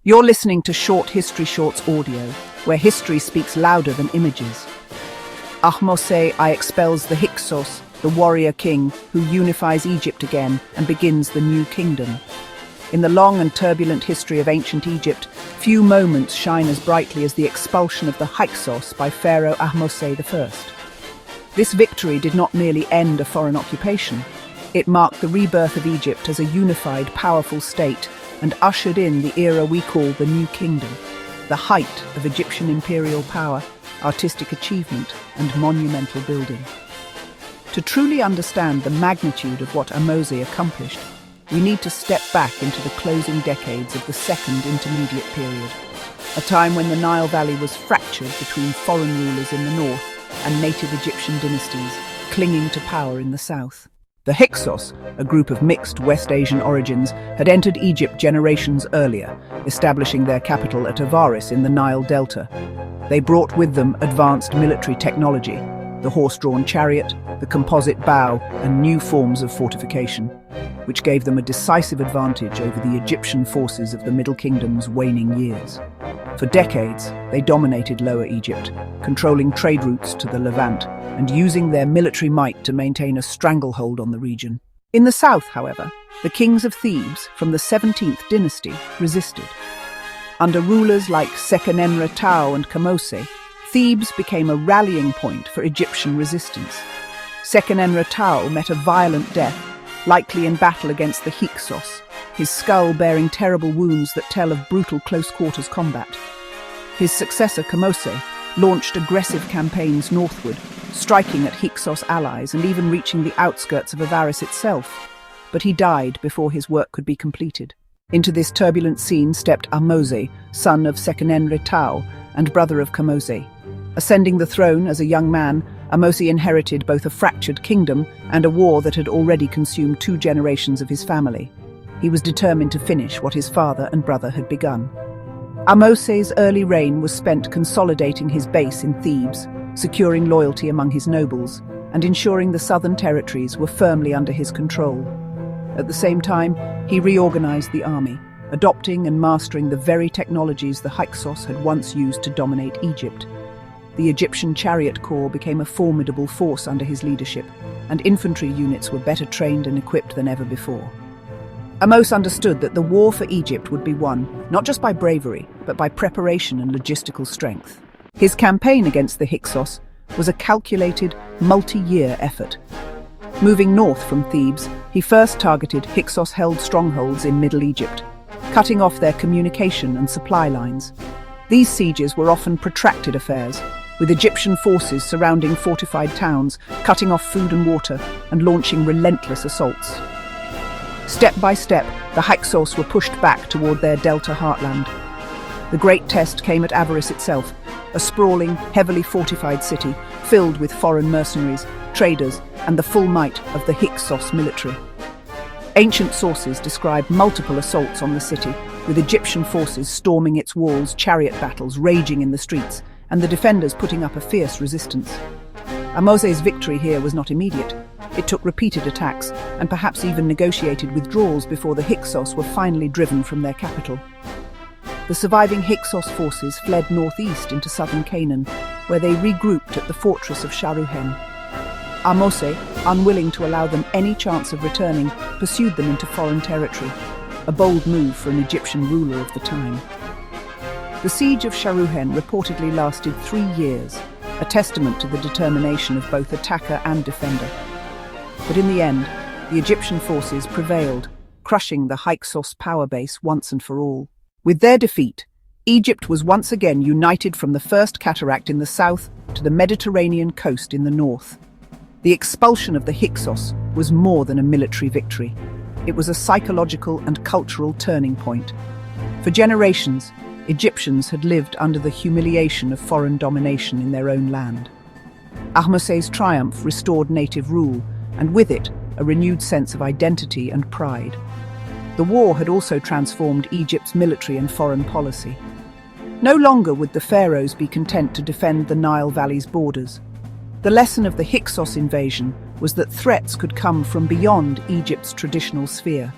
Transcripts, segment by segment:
You're listening to Short History Shorts audio, where history speaks louder than images. Ahmose I expels the Hyksos, the warrior king who unifies Egypt again and begins the new kingdom. In the long and turbulent history of ancient Egypt, few moments shine as brightly as the expulsion of the Hyksos by Pharaoh Ahmose I. This victory did not merely end a foreign occupation. It marked the rebirth of Egypt as a unified, powerful state and ushered in the era we call the New Kingdom, the height of Egyptian imperial power, artistic achievement, and monumental building. To truly understand the magnitude of what Ahmose accomplished, we need to step back into the closing decades of the Second Intermediate Period, a time when the Nile Valley was fractured between foreign rulers in the north and native Egyptian dynasties clinging to power in the south. The Hyksos, a group of mixed West Asian origins, had entered Egypt generations earlier, establishing their capital at Avaris in the Nile Delta. They brought with them advanced military technology, the horse-drawn chariot, the composite bow, and new forms of fortification, which gave them a decisive advantage over the Egyptian forces of the Middle Kingdom's waning years. For decades, they dominated Lower Egypt, controlling trade routes to the Levant and using their military might to maintain a stranglehold on the region. In the south, however, the kings of Thebes from the 17th dynasty resisted. Under rulers like Seqenenre-Tao and Ahmose, Thebes became a rallying point for Egyptian resistance. Seqenenre-Tao met a violent death, likely in battle against the Hyksos, his skull bearing terrible wounds that tell of brutal close-quarters combat. His successor, Ahmose, launched aggressive campaigns northward, striking at Hyksos allies and even reaching the outskirts of Avaris itself. But he died before his work could be completed. Into this turbulent scene stepped Ahmose, son of Seqenenre-Tao and brother of Ahmose. Ascending the throne as a young man, Ahmose inherited both a fractured kingdom and a war that had already consumed 2 generations of his family. He was determined to finish what his father and brother had begun. Ahmose's early reign was spent consolidating his base in Thebes, securing loyalty among his nobles, and ensuring the southern territories were firmly under his control. At the same time, he reorganized the army, adopting and mastering the very technologies the Hyksos had once used to dominate Egypt. The Egyptian chariot corps became a formidable force under his leadership, and infantry units were better trained and equipped than ever before. Ahmose understood that the war for Egypt would be won, not just by bravery, but by preparation and logistical strength. His campaign against the Hyksos was a calculated, multi-year effort. Moving north from Thebes, he first targeted Hyksos-held strongholds in Middle Egypt, cutting off their communication and supply lines. These sieges were often protracted affairs, with Egyptian forces surrounding fortified towns, cutting off food and water, and launching relentless assaults. Step by step, the Hyksos were pushed back toward their delta heartland. The great test came at Avaris itself, a sprawling, heavily fortified city filled with foreign mercenaries, traders, and the full might of the Hyksos military. Ancient sources describe multiple assaults on the city, with Egyptian forces storming its walls, chariot battles raging in the streets, and the defenders putting up a fierce resistance. Ahmose's victory here was not immediate. It took repeated attacks, and perhaps even negotiated withdrawals before the Hyksos were finally driven from their capital. The surviving Hyksos forces fled northeast into southern Canaan, where they regrouped at the fortress of Sharuhen. Ahmose, unwilling to allow them any chance of returning, pursued them into foreign territory, a bold move for an Egyptian ruler of the time. The siege of Sharuhen reportedly lasted 3 years, a testament to the determination of both attacker and defender. But in the end, the Egyptian forces prevailed, crushing the Hyksos power base once and for all. With their defeat, Egypt was once again united from the First Cataract in the south to the Mediterranean coast in the north. The expulsion of the Hyksos was more than a military victory. It was a psychological and cultural turning point. For generations, Egyptians had lived under the humiliation of foreign domination in their own land. Ahmose's triumph restored native rule, and with it, a renewed sense of identity and pride. The war had also transformed Egypt's military and foreign policy. No longer would the pharaohs be content to defend the Nile Valley's borders. The lesson of the Hyksos invasion was that threats could come from beyond Egypt's traditional sphere.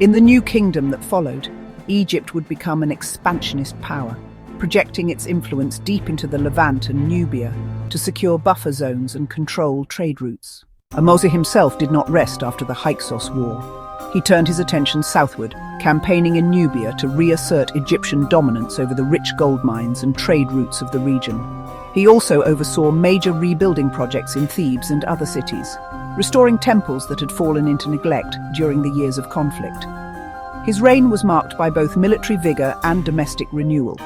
In the new kingdom that followed, Egypt would become an expansionist power, projecting its influence deep into the Levant and Nubia to secure buffer zones and control trade routes. Ahmose himself did not rest after the Hyksos War. He turned his attention southward, campaigning in Nubia to reassert Egyptian dominance over the rich gold mines and trade routes of the region. He also oversaw major rebuilding projects in Thebes and other cities, restoring temples that had fallen into neglect during the years of conflict. His reign was marked by both military vigor and domestic renewal.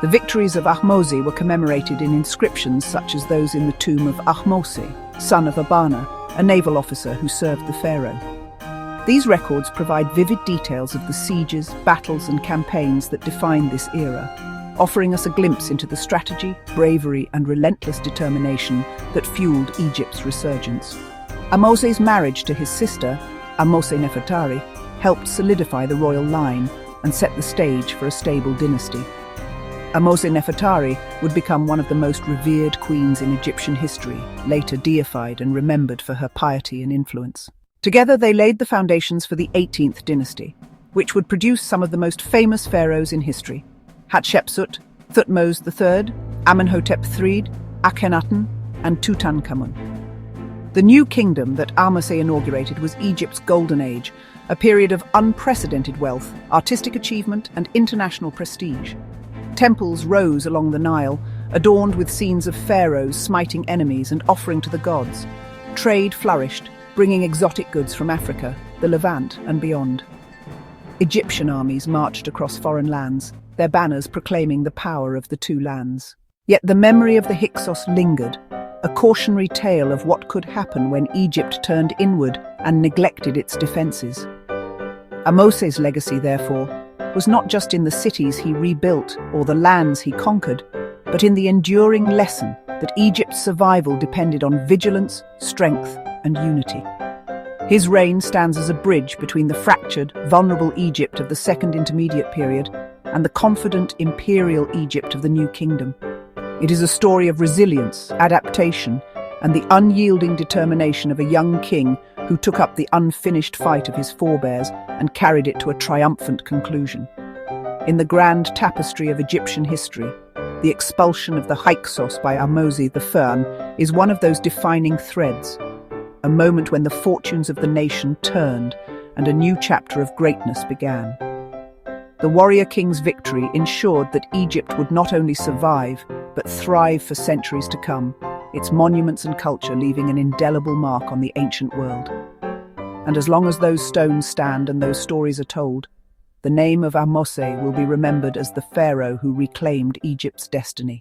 The victories of Ahmose were commemorated in inscriptions such as those in the tomb of Ahmose, son of Abana, a naval officer who served the pharaoh. These records provide vivid details of the sieges, battles, and campaigns that defined this era, offering us a glimpse into the strategy, bravery, and relentless determination that fueled Egypt's resurgence. Ahmose's marriage to his sister, Ahmose Nefertari, helped solidify the royal line and set the stage for a stable dynasty. Ahmose Nefertari would become one of the most revered queens in Egyptian history, later deified and remembered for her piety and influence. Together they laid the foundations for the 18th dynasty, which would produce some of the most famous pharaohs in history: Hatshepsut, Thutmose III, Amenhotep III, Akhenaten, and Tutankhamun. The new kingdom that Ahmose inaugurated was Egypt's golden age, a period of unprecedented wealth, artistic achievement, and international prestige. Temples rose along the Nile, adorned with scenes of pharaohs smiting enemies and offering to the gods. Trade flourished, bringing exotic goods from Africa, the Levant, and beyond. Egyptian armies marched across foreign lands, their banners proclaiming the power of the two lands. Yet the memory of the Hyksos lingered, a cautionary tale of what could happen when Egypt turned inward and neglected its defenses. Ahmose's legacy, therefore, was not just in the cities he rebuilt or the lands he conquered, but in the enduring lesson that Egypt's survival depended on vigilance, strength, and unity. His reign stands as a bridge between the fractured, vulnerable Egypt of the Second Intermediate Period and the confident imperial Egypt of the New Kingdom. It is a story of resilience, adaptation, and the unyielding determination of a young king who took up the unfinished fight of his forebears and carried it to a triumphant conclusion. In the grand tapestry of Egyptian history, the expulsion of the Hyksos by Ahmose the Firm is one of those defining threads, a moment when the fortunes of the nation turned and a new chapter of greatness began. The warrior king's victory ensured that Egypt would not only survive, but thrive for centuries to come, its monuments and culture leaving an indelible mark on the ancient world. And as long as those stones stand and those stories are told, the name of Ahmose will be remembered as the pharaoh who reclaimed Egypt's destiny.